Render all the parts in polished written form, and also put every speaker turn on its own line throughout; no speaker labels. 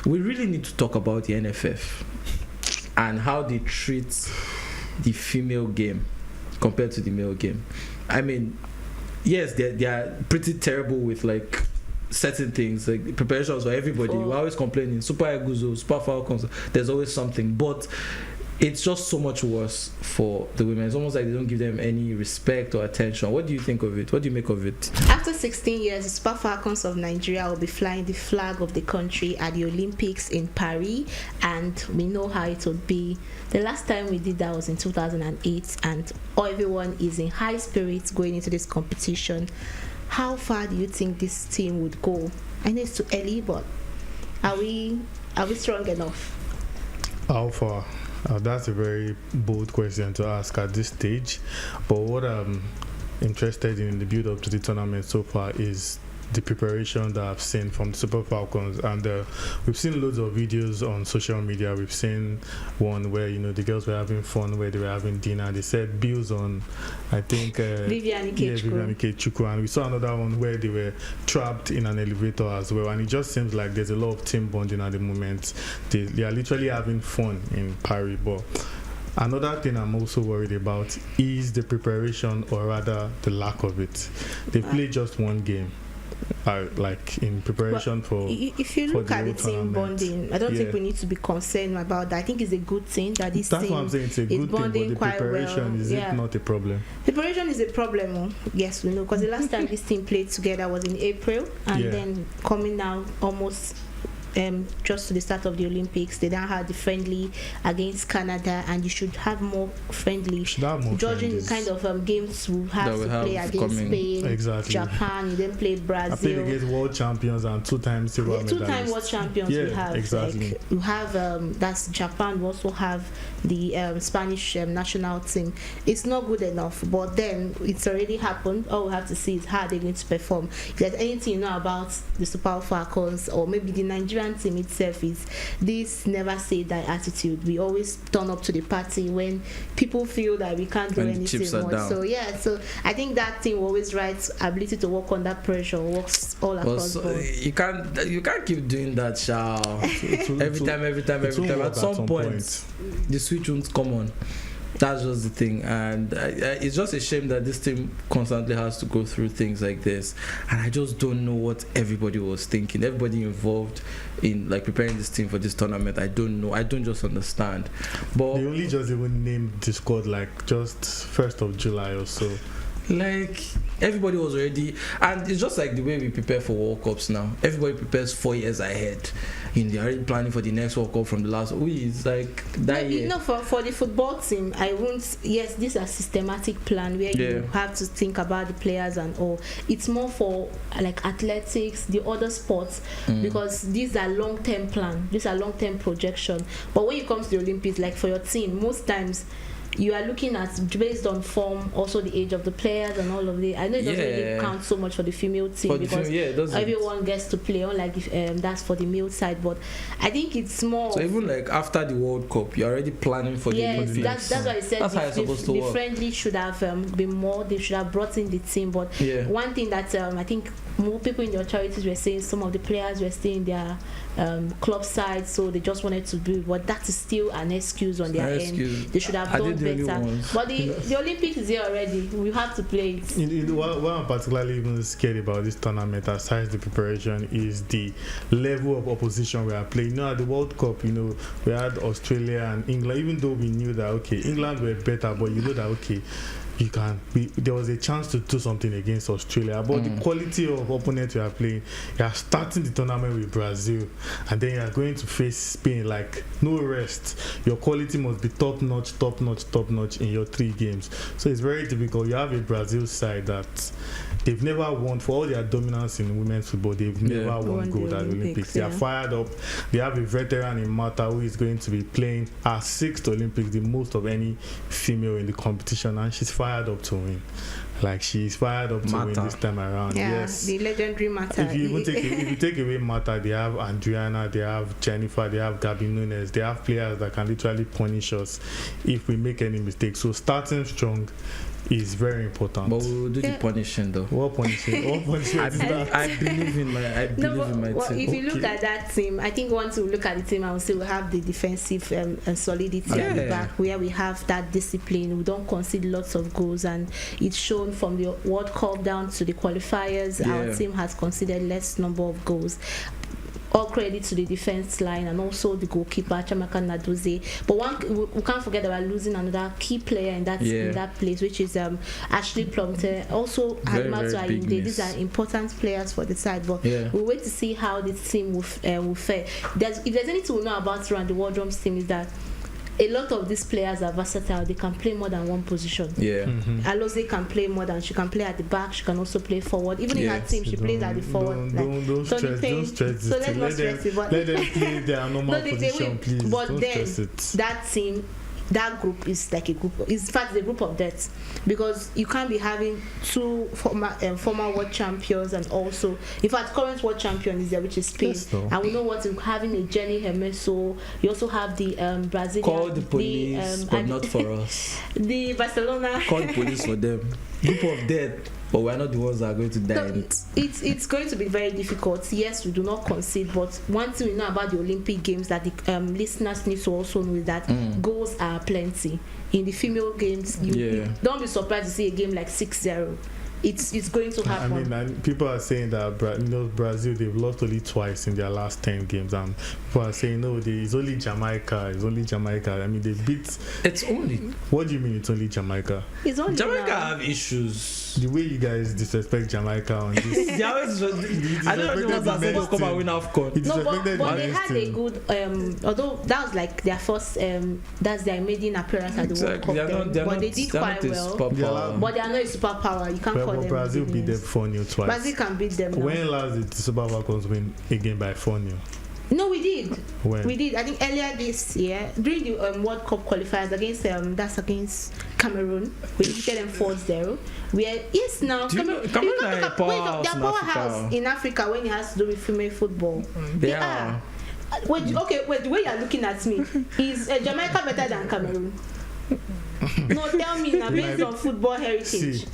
we really need to talk about the NFF and how they treat the female game compared to the male game. I mean, yes, they are pretty terrible with like certain things, like preparations for everybody. We're always complaining, Super Eagles, Super Falcons, there's always something, but it's just so much worse for the women. It's almost like they don't give them any respect or attention. What do you think of it? What do you make of it?
After 16 years, the Super Falcons of Nigeria will be flying the flag of the country at the Olympics in Paris, and we know how it would be. The last time we did that was in 2008, and everyone is in high spirits going into this competition. How far do you think this team would go? I know it's too early, but are we strong enough?
How far? That's a very bold question to ask at this stage. But what I'm interested in the build-up to the tournament so far is the preparation that I've seen from the Super Falcons, and we've seen loads of videos on social media. We've seen one where the girls were having fun, where they were having dinner. They said bills on, I think
Vivian
Ikechukwu, and we saw another one where they were trapped in an elevator as well. And it just seems like there's a lot of team bonding at the moment. They are literally having fun in Paris. But another thing I'm also worried about is the preparation, or rather the lack of it. They played just one game. Like in preparation for
if you look at the team bonding, I don't think we need to be concerned about that. I think it's a good thing that this
That's
team
what I'm saying. It's a good thing, but the preparation is it not a problem?
Preparation is a problem. Yes, we know, because the last time this team played together was in April, and then coming now almost just to the start of the Olympics, they now had the friendly against Canada, and you should have more friendly. Judging the kind of games we have to play against Spain, Japan, you then play Brazil.
I played against world champions and two-time silver medalists.
Two-time world champions we have.
Exactly.
Like, you have that's Japan. We also have the Spanish national team. It's not good enough, but then it's already happened. All we have to see is how they're going to perform. If there's anything you know about the Super Falcons, or maybe the Nigerian team itself, is this never say die attitude. We always turn up to the party when people feel that we can't do anything more. So I think that team always writes ability to work under pressure, works all across the board.
You can't keep doing that, every time. At some point the switch won't come on. That's just the thing, and it's just a shame that this team constantly has to go through things like this, and I just don't know what everybody was thinking. Everybody involved in like preparing this team for this tournament, I don't know. I don't just understand. But
they only just even named the squad like just 1st of July or so.
Like everybody was already, and it's just like the way we prepare for World Cups now. Everybody prepares 4 years ahead. They're already planning for the next World Cup from the last. It's like that year.
For the football team, I won't. Yes, this is a systematic plan where you have to think about the players and all. It's more for like athletics, the other sports, because these are long-term plan. These are long-term projection. But when it comes to the Olympics, like for your team, most times you are looking at based on form, also the age of the players and all of it. I know it doesn't really count so much for the female team because everyone gets to play, unlike that's for the male side. But I think it's more.
So even like after the World Cup, you're already planning for the Olympics.
That's why I said
that's how it's supposed to work.
The friendly should have been more. They should have brought in the team. But one thing that I think more people in the authorities were saying, some of the players were staying their club side, so they just wanted to do. But that is still an excuse on their end. They should have done better. But the Olympics is here already. We have to play it.
What I'm particularly even scared about this tournament, aside the preparation, is the level of opposition we are playing. At the World Cup, we had Australia and England. Even though we knew that England were better, but that there was a chance to do something against Australia. But the quality of opponent you are playing, you are starting the tournament with Brazil, and then you are going to face Spain. Like no rest. Your quality must be top notch in your 3 games. So it's very difficult. You have a Brazil side that they've never won, for all their dominance in women's football. They've never won gold at the Olympics. They are fired up. They have a veteran in Marta who is going to be playing her 6th Olympics, the most of any female in the competition, and she's fired up to win. like she's fired up to win this time around.
Yeah,
yes,
the legendary Mata.
If you even if you take away Mata, they have Adriana, they have Jennifer, they have Gabby Nunes, they have players that can literally punish us if we make any mistakes. So starting strong is very important.
But we will do the punishing though.
What punishing? What punishing?
I believe in my team.
If you look at that team, I think once we look at the team, I would say we have the defensive and solidity at the back, where we have that discipline. We don't concede lots of goals, and it's shown from the World Cup down to the qualifiers. Our team has conceded less number of goals. All credit to the defense line and also the goalkeeper Chamaka Nadoze. But we can't forget that we're losing another key player in that place, which is Ashley Plumter. Also, Hadmatu Ayinde. These are important players for the side. But we'll wait to see how this team will fare. If there's anything we know about around the World Drums team, is that a lot of these players are versatile. They can play more than one position.
Yeah.
Aloze can play more than, she can play at the back. She can also play forward. Even in her team, she plays at the forward.
Don't stress.
So let's not stress it.
Let them play their normal position, please.
But
don't
then
stress it.
that team, that group is like a group. In fact, it's a group of death, because you can't be having two former world champions and also, in fact, current world champion is there, which is Spain.
Yes, no.
And we know what having a Jenny Hermoso. You also have the Brazilian.
Call the police, but not for us.
The Barcelona.
Call the police for them. Group of death. But we're not the ones that are going to die.
No, it's going to be very difficult. Yes, we do not concede, but one thing we know about the Olympic Games that the listeners need to also know is that goals are plenty. In the female games, you don't be surprised to see a game like 6-0. It's going to happen.
I mean, people are saying that Brazil, they've lost only twice in their last 10 games, and people are saying no, it's only Jamaica. I mean, they beat.
It's only.
What do you mean it's only Jamaica?
It's only
Jamaica have issues.
The way you guys disrespect Jamaica on this.
I don't know the ones that said they'll come and win AFCON.
No, but they had a good. Although that was like their first. That's their maiden appearance at the World Cup. But they did quite well. But they are not a superpower. You can't call them.
Brazil beat them 4-0 twice.
Brazil can beat them.
When last did the Super Falcons win again by 4-0?
No, we did.
When?
We did. I think earlier this year during the World Cup qualifiers against Cameroon, we defeated them 4-0. Cameroon are a powerhouse in Africa when it has to do with female football. They are. Wait, the way you're looking at me, is Jamaica better than Cameroon? No, tell me now, based on football heritage.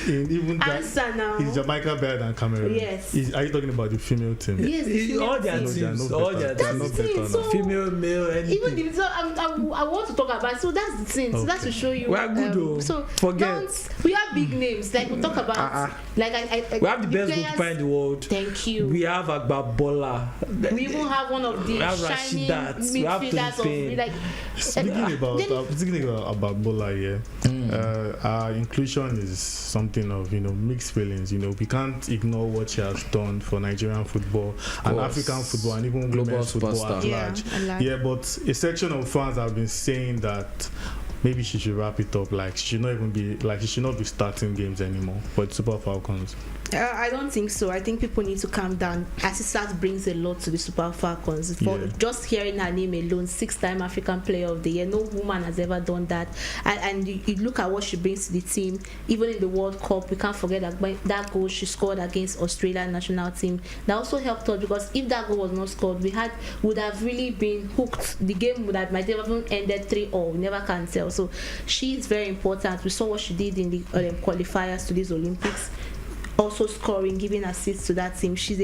Answer now.
Is Jamaica better than Cameroon?
Yes.
Are you talking about the female team?
Yes,
all their teams. All their teams. Female, male, anything.
Even I want to talk about. So that's the thing. So that's to show you.
We are good though.
So
forget.
We have big names. Like we talk about. Like
we have the best goalkeeper in the world.
Thank you.
We have Agbabola.
We even have one of the shining midfielders of like.
Speaking about Bola, our inclusion is something of mixed feelings. We can't ignore what she has done for Nigerian football and African football and even women's football at large. Yeah, but a section of fans have been saying that maybe she should wrap it up. Like she should not be starting games anymore for the Super Falcons.
I don't think so. I think people need to calm down. Asisat brings a lot to the Super Falcons. Just hearing her name alone, 6-time African Player of the Year. No woman has ever done that. And you look at what she brings to the team. Even in the World Cup, we can't forget that goal she scored against Australia national team. That also helped us, because if that goal was not scored, would have really been hooked. The game might have even ended 3-0. We never can tell. So she is very important. We saw what she did in the qualifiers to these Olympics. Also scoring, giving assists to that team. She's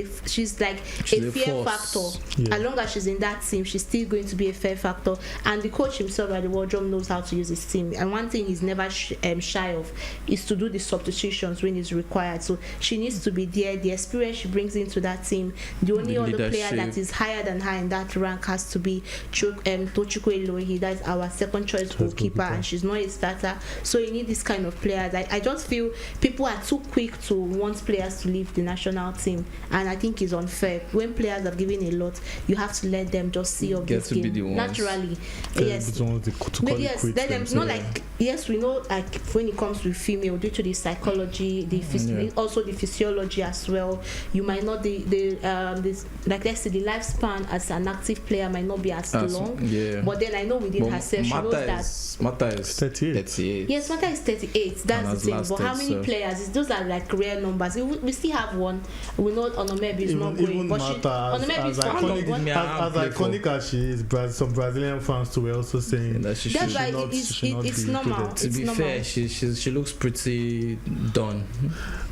like a fear factor. As long as she's in that team, she's still going to be a fear factor. And the coach himself at the World Drum knows how to use his team. And one thing he's never shy of is to do the substitutions when it's required. So she needs to be there. The experience she brings into that team. The only other player that is higher than her in that rank has to be Tochukwu Elohi. That's our second choice goalkeeper, and she's not a starter. So you need this kind of players. I just feel people are too quick to want players to leave the national team, and I think it's unfair. When players are given a lot, you have to let them just see of this game naturally. Yes, let them not like yes, we know like when it comes to female, due to the psychology, also the physiology as well, you might not this, like let's say the lifespan as an active player might not be as long. Yeah. But then I know within herself she knows that
Mata is
38.
Yes, Mata is 38. That's the thing. But how many players? Those are like rare numbers. We still have one. We know Onomebi is not going.
Even
but
Mata, as iconic as she is, some Brazilian fans too were also saying that she should not
it's
be
normal.
included.
To be fair, she looks pretty done.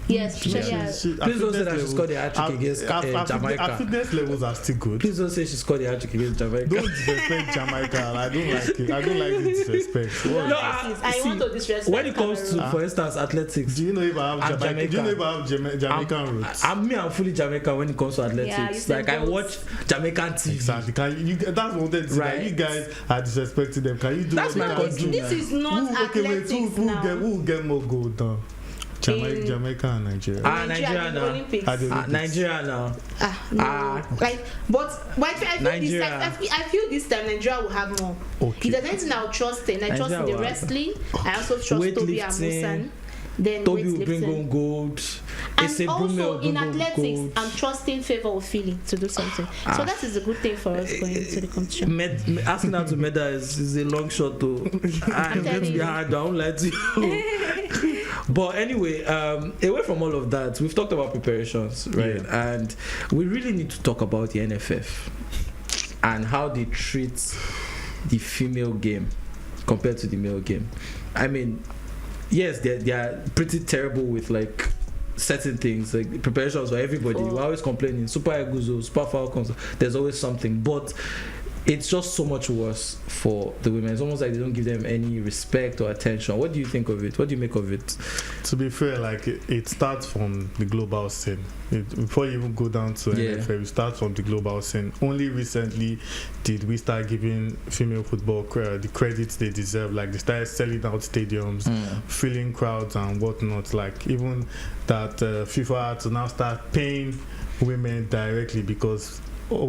Yes,
please don't say that she scored the hat-trick against Jamaica.
Her fitness levels are still good.
Please don't say she scored the hat-trick against Jamaica.
Don't disrespect Jamaica. I don't like it. I don't like the disrespect.
I want to disrespect.
When it comes to, for instance, athletics.
Do you know if I have Jamaica? Do you know if I have Jamaican roots?
I'm fully Jamaican when it comes to athletics. Like I watch Jamaican TV.
Exactly. That's one thing. Right. You guys are disrespecting them. Can you do
that's
what
my country?
This is not athletics now.
Who will get more gold now? Jamaica and Nigeria.
Nigeria now. Nigeria now.
No. But I feel this time Nigeria will have more.
Okay.
If there's anything I'll trust in, I trust in the wrestling. I also trust Toby and Musan. Then
Toby will bring home gold.
And also in athletics, I'm trusting Favor of Feeling to do something. So that is a good thing for us going into the competition.
Asking her to medal is a long shot though. It's going to be hard. I don't lie to you. But anyway, away from all of that, we've talked about preparations, right? Yeah. And we really need to talk about the NFF and how they treat the female game compared to the male game. I mean, yes, they are pretty terrible with like certain things, like preparations for everybody. We're always complaining. Super Eagles, Super Falcons, there's always something. But it's just so much worse for the women. It's almost like they don't give them any respect or attention. What do you think of it? What do you make of it?
To be fair, like it starts from the global scene. Before you even go down to NFL, it starts from the global scene. Only recently did we start giving female football the credits they deserve. Like they started selling out stadiums, filling crowds and whatnot. Like even that FIFA had to now start paying women directly because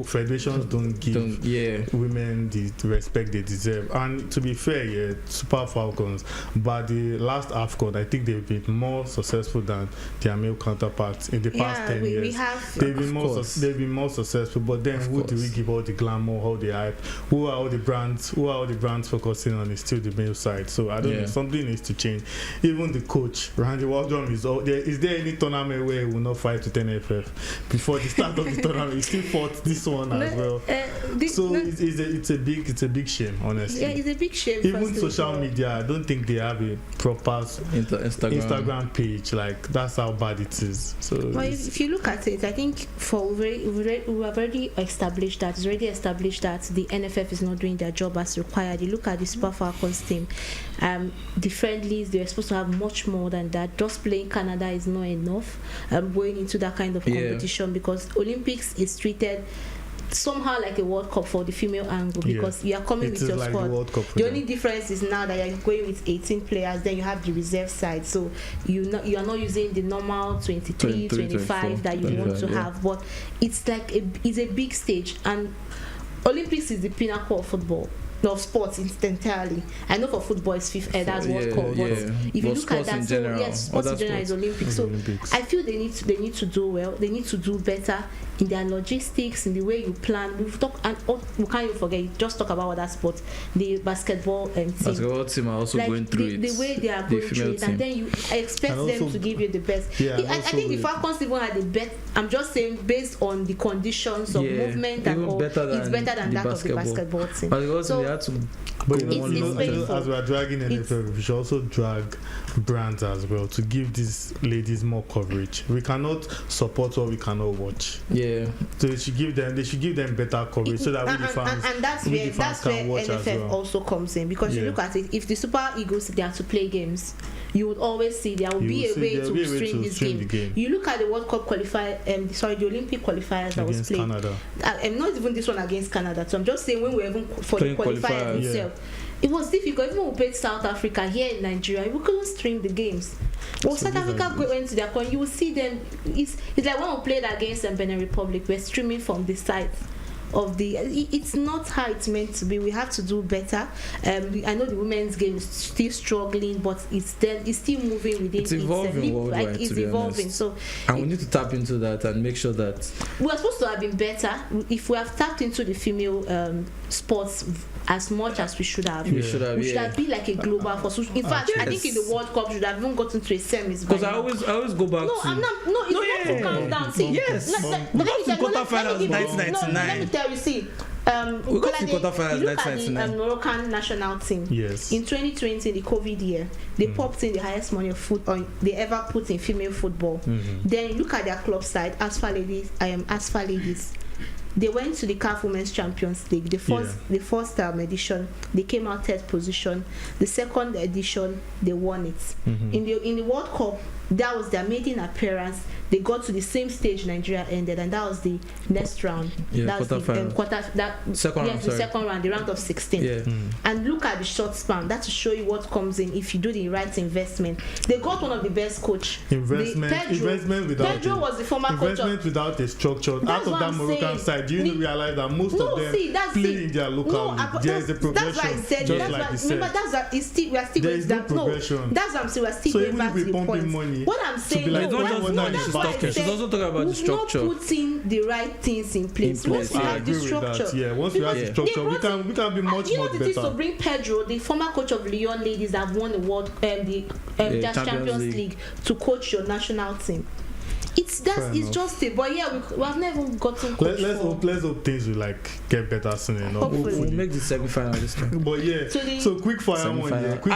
federations don't give women the respect they deserve. And to be fair, Super Falcons, but the last AFCON, I think they've been more successful than their male counterparts in the past 10 years. They've been more successful. But then who do we give all the glamour, all the hype? Who are all the brands focusing on? Is still the male side. So I don't know, something needs to change. Even the coach, Randy Waldrum, is there any tournament where he will not fight with NFF before the start of the tournament? He still fought this one as well. It's a big shame, honestly.
Yeah, it's a big shame.
Even social media, I don't think they have a proper Instagram page. Like that's how bad it is. So
if you look at it, I think we have already established that. It's already established that the NFF is not doing their job as required. You look at the Super Falcons team. The friendlies, they're supposed to have much more than that. Just playing Canada is not enough. Going into that kind of competition because Olympics is treated somehow like a World Cup for the female angle because you are coming with your squad. The only difference is now that you're going with 18 players, then you have the reserve side, so you are not using the normal 23, 25 that you want to have. But it's like it's a big stage, and Olympics is the pinnacle of football. Of sports entirely. I know for football it's that's World Cup, but if you look at that, sports in general is Olympics. So I feel they need to do well. They need to do better in their logistics, in the way you plan. We've talked, and we can't even forget. Just talk about other sports. The basketball team.
Basketball team are also going through it.
The way they are going through it, and then I expect them to give you the best. I think the Falcons even had the best. I'm just saying based on the conditions of movement and all, it's better than that of the basketball team. So
but as we are dragging NFL, we should also drag brands as well to give these ladies more coverage. We cannot support what we cannot watch. So they should give them better coverage so that we the fans
and that's where NFF also comes in, because you look at it, if the Super Eagles they are to play games, you would always see there will be a way to stream this game. You look at the World Cup qualifier, the Olympic qualifiers that was played. Canada. Not even this one against Canada. So I'm just saying when we even for the qualifier itself, it was difficult. Even when we played South Africa here in Nigeria, we couldn't stream the games. Well, South Africa went to their country, you will see them. It's like when we played against Benin Republic, we're streaming from the site of the. It's not how it's meant to be. We have to do better. I know the women's game is still struggling, but it's still moving within.
It's evolving worldwide,
like it's
to be
evolving.
honest.
So
and we need to tap into that and make sure that
we're supposed to have been better if we have tapped into the female sports as much as we should have.
We should have
been like a global force. In fact, I think in the World Cup we should have even gotten to a semis.
Because I always go back
no,
to.
I'm not. No, it's not to calm down. See,
yes.
Let me tell you.
1999.
Let me tell you. See,
we got to quarterfinals
look at
1999.
the Moroccan national team.
Yes.
In 2020, the COVID year, they popped in the highest money of they ever put in female football. Then look at their club side, Asfa Ladies. They went to the CAF Women's Champions League. The first edition, they came out 3rd position. The second edition, they won it. In the World Cup, that was their maiden appearance. They got to the same stage Nigeria ended, and that was the next round. That was the second round, the round of 16. And look at the short span. That to show you what comes in if you do the right investment. They got one of the best coach.
Investment without
Pedro was the former coach.
Investment without a structure. Out of that Moroccan side, do you realize that most of them play in their local league? There is a progression. That's why I said.
Remember, that's what we are still
there is no progression.
That's what I'm saying. We're still going back to the point.
Money,
what I'm saying,
that's why I said
she's
also talking about the structure.
Not putting the right things in place. Once we have the structure,
once we have the structure, we can be much more better.
To bring Pedro, the former coach of Lyon Ladies, that won the world, the Champions League, to coach your national team. It's just it, but we have never gotten.
Let's hope things will get better soon enough.
We'll make the semi-final this time.
But so quick fire one, quick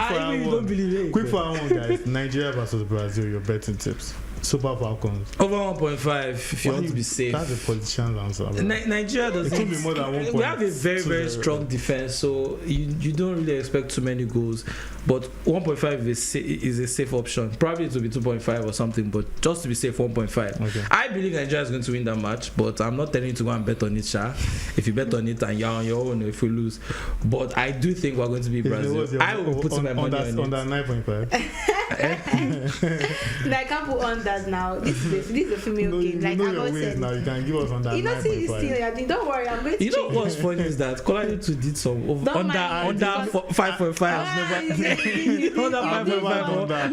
fire one, guys. Nigeria versus Brazil. Your betting tips. Super Falcons.
Over 1.5 if you want to be safe.
That's a politician's answer.
Nigeria doesn't.
It could be more than 1.
We have a very, very strong defense, so you don't really expect too many goals. But 1.5 is a safe option. Probably it will be 2.5 or something, but just to be safe, 1.5.
Okay.
I believe Nigeria is going to win that match, but I'm not telling you to go and bet on it, Sha. If you bet on it and you're on your own, if we lose. But I do think we're going to be Brazil. I will put my money on
that 9.5.
I can't put on that now. This is a female game. Like
I always said, now you can give us on that.
You don't see this thing. Don't worry, I'm going to.
You know what's funny is that Kola too did some under 5.5.
I've never done that.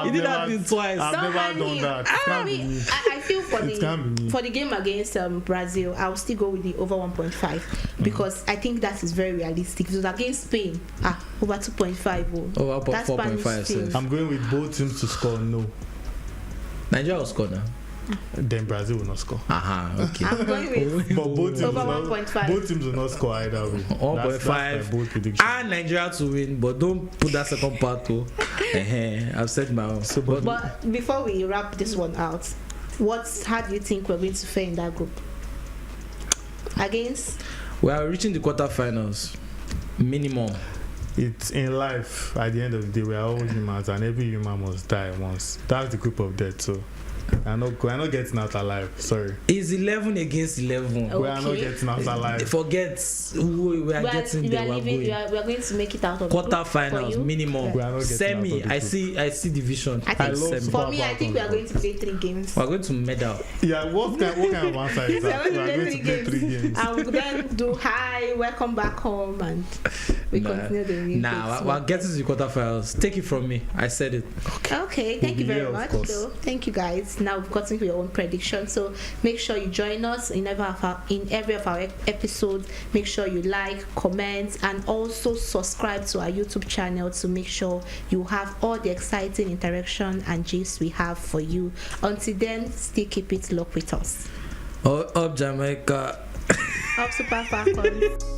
He did that thing twice.
I've never done that.
I feel for the game against Brazil, I'll still go with the over 1.5 because I think that is very realistic. If it was against Spain, over 2.5.
Over 4.5.
I'm going with both teams to score. No.
Nigeria will score now.
Then Brazil will not score.
Okay.
I'm going with
but both teams
over 1.5.
Both teams will not score either way.
1.5.
Both predictions.
And Nigeria to win, but don't put that second part too. I've said my own.
But before we wrap this one out, how do you think we're going to fare in that group? Against?
We are reaching the quarterfinals. Minimum.
It's in life. At the end of the day, we are all humans, and every human must die once. That's the group of death. So we're not getting out alive. Sorry.
It's 11 against 11.
Okay.
We are not getting out alive.
Forget who we are getting there.
We are going to make it out of
quarterfinals minimum.
Yeah.
Semi. I see division.
I think for me, I think we are going to play 3 games.
We are going to medal.
Yeah. What kind of answer is that? We are going to play 3 games.
And we'll then do hi, welcome back home, and we continue the real.
We're getting to the quarterfinals. Take it from me. I said it.
Okay. Thank you very much. So thank you guys. Now we've gotten to your own prediction, so make sure you join us in every of our episodes. Make sure you like, comment, and also subscribe to our YouTube channel to make sure you have all the exciting interaction and gist we have for you. Until then, still keep it locked with us.
Up Jamaica.
Up Super Falcons.